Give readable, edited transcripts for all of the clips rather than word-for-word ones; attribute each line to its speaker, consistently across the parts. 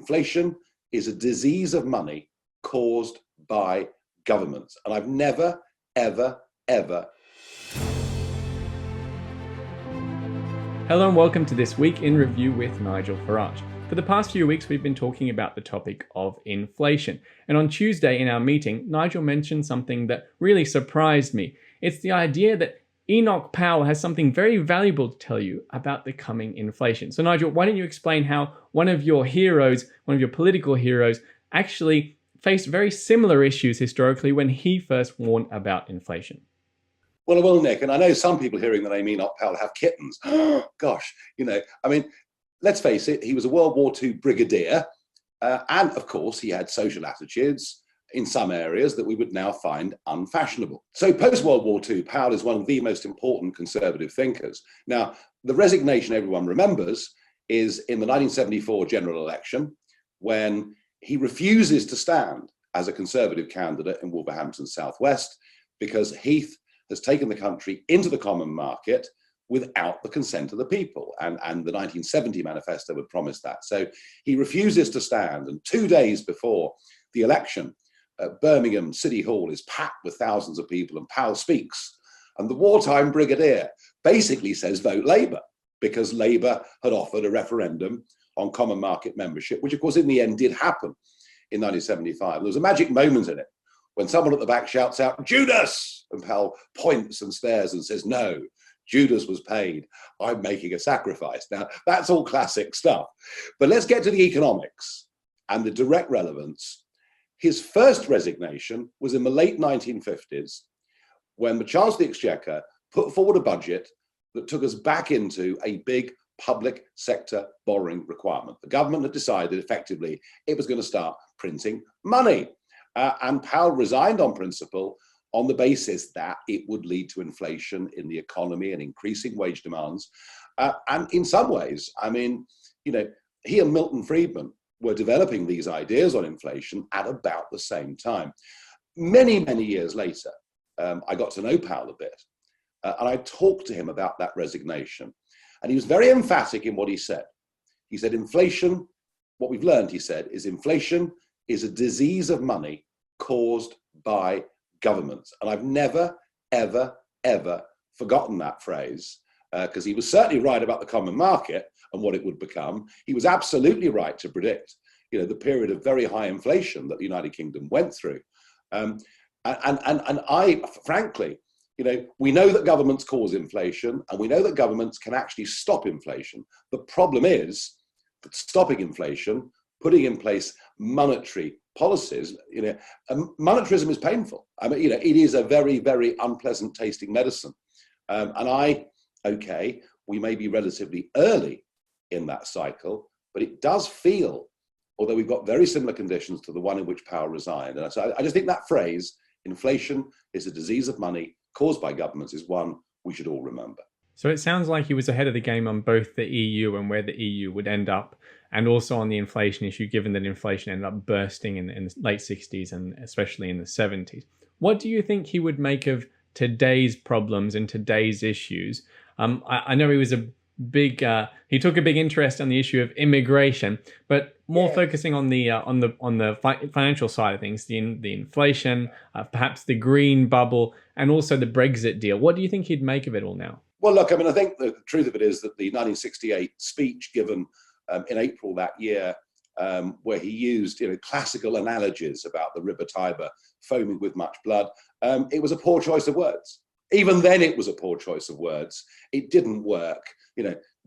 Speaker 1: Inflation is a disease of money caused by governments. And I've never, ever.
Speaker 2: Hello and welcome to This Week in Review with Nigel Farage. For the past few weeks, we've been talking about the topic of inflation. And on Tuesday in our meeting, Nigel mentioned something that really surprised me. It's the idea that Enoch Powell has something very valuable to tell you about the coming inflation. So Nigel, why don't you explain how one of your political heroes, actually faced very similar issues historically when he first warned about inflation?
Speaker 1: Well, Nick, and I know some people hearing the name Enoch Powell have kittens. Gosh, let's face it, he was a World War II brigadier. And of course, he had social attitudes in some areas that we would now find unfashionable. So post-World War II, Powell is one of the most important conservative thinkers. Now, the resignation everyone remembers is in the 1974 general election, when he refuses to stand as a conservative candidate in Wolverhampton Southwest because Heath has taken the country into the common market without the consent of the people. And the 1970 manifesto had promised that. So he refuses to stand. And 2 days before the election, Birmingham City Hall is packed with thousands of people, and Powell speaks. And the wartime brigadier basically says, vote Labour, because Labour had offered a referendum on common market membership, which of course in the end did happen in 1975. There was a magic moment in it when someone at the back shouts out, Judas! And Powell points and stares and says, no, Judas was paid. I'm making a sacrifice. Now, that's all classic stuff. But let's get to the economics and the direct relevance. His first resignation was in the late 1950s when the Chancellor of the Exchequer put forward a budget that took us back into a big public sector borrowing requirement. The government had decided effectively it was going to start printing money. And Powell resigned on principle on the basis that it would lead to inflation in the economy and increasing wage demands. And in some ways, he and Milton Friedman were developing these ideas on inflation at about the same time. Many, many years later, I got to know Powell a bit, and I talked to him about that resignation. And he was very emphatic in what he said. He said, inflation, what we've learned, he said, is inflation is a disease of money caused by governments. And I've never, ever forgotten that phrase, because he was certainly right about the common market and what it would become. He was absolutely right to predict, the period of very high inflation that the United Kingdom went through. And I, frankly, we know that governments cause inflation, and we know that governments can actually stop inflation. The problem is that stopping inflation, putting in place monetary policies, monetarism is painful. It is a very, very unpleasant tasting medicine. We may be relatively early in that cycle, but it does feel, although we've got very similar conditions to the one in which Powell resigned. And so I just think that phrase, inflation is a disease of money caused by governments, is one we should all remember.
Speaker 2: So it sounds like he was ahead of the game on both the EU and where the EU would end up, and also on the inflation issue, given that inflation ended up bursting in the late 60s and especially in the 70s. What do you think he would make of today's problems and today's issues? I know he was he took a big interest on the issue of immigration, but more focusing on the financial side of things, the inflation, perhaps the green bubble, and also the Brexit deal. What do you think he'd make of it all now?
Speaker 1: Well, look, I think the truth of it is that the 1968 speech given in April that year, where he used classical analogies about the River Tiber foaming with much blood, it was a poor choice of words. Even then, it was a poor choice of words. It didn't work.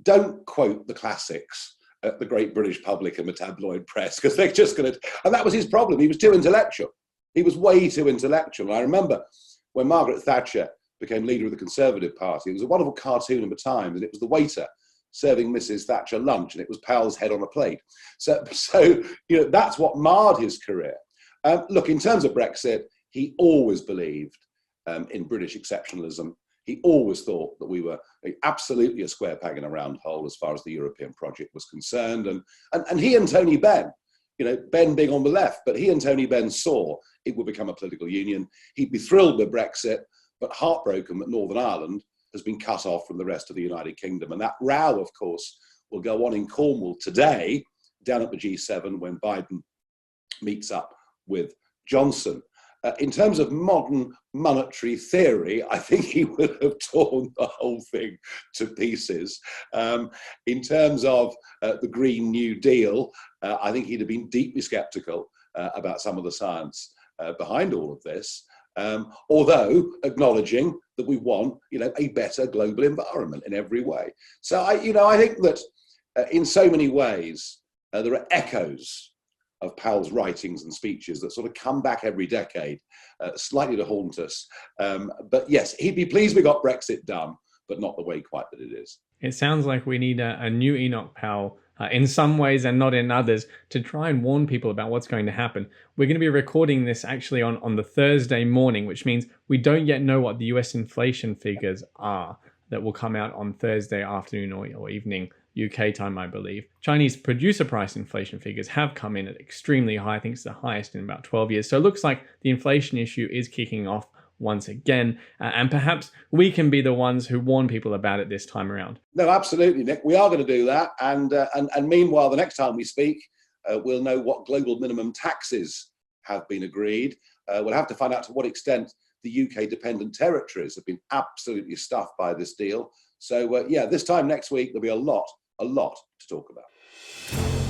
Speaker 1: Don't quote the classics at the great British public and the tabloid press, because they're just going to. And that was his problem. He was too intellectual. He was way too intellectual. And I remember when Margaret Thatcher became leader of the Conservative Party, it was a wonderful cartoon in the Times, and it was the waiter serving Mrs. Thatcher lunch, and it was Powell's head on a plate. So that's what marred his career. Look, in terms of Brexit, he always believed in British exceptionalism. He always thought that we were absolutely a square peg in a round hole as far as the European project was concerned. And he and Tony Benn, Ben being on the left, but he and Tony Benn saw it would become a political union. He'd be thrilled with Brexit, but heartbroken that Northern Ireland has been cut off from the rest of the United Kingdom. And that row, of course, will go on in Cornwall today down at the G7 when Biden meets up with Johnson. In terms of modern monetary theory, I think he would have torn the whole thing to pieces. In terms of the Green New Deal, I think he'd have been deeply skeptical about some of the science behind all of this, although acknowledging that we want, a better global environment in every way. So I think that in so many ways there are echoes of Powell's writings and speeches that sort of come back every decade, slightly to haunt us. But yes, he'd be pleased we got Brexit done, but not the way quite that it is.
Speaker 2: It sounds like we need a new Enoch Powell in some ways and not in others to try and warn people about what's going to happen. We're going to be recording this actually on the Thursday morning, which means we don't yet know what the US inflation figures are that will come out on Thursday afternoon or evening UK time, I believe. Chinese producer price inflation figures have come in at extremely high. I think it's the highest in about 12 years. So it looks like the inflation issue is kicking off once again. And perhaps we can be the ones who warn people about it this time around.
Speaker 1: No, absolutely, Nick. We are going to do that. And meanwhile, the next time we speak, we'll know what global minimum taxes have been agreed. We'll have to find out to what extent the UK dependent territories have been absolutely stuffed by this deal. So, this time next week, there'll be a lot to talk about.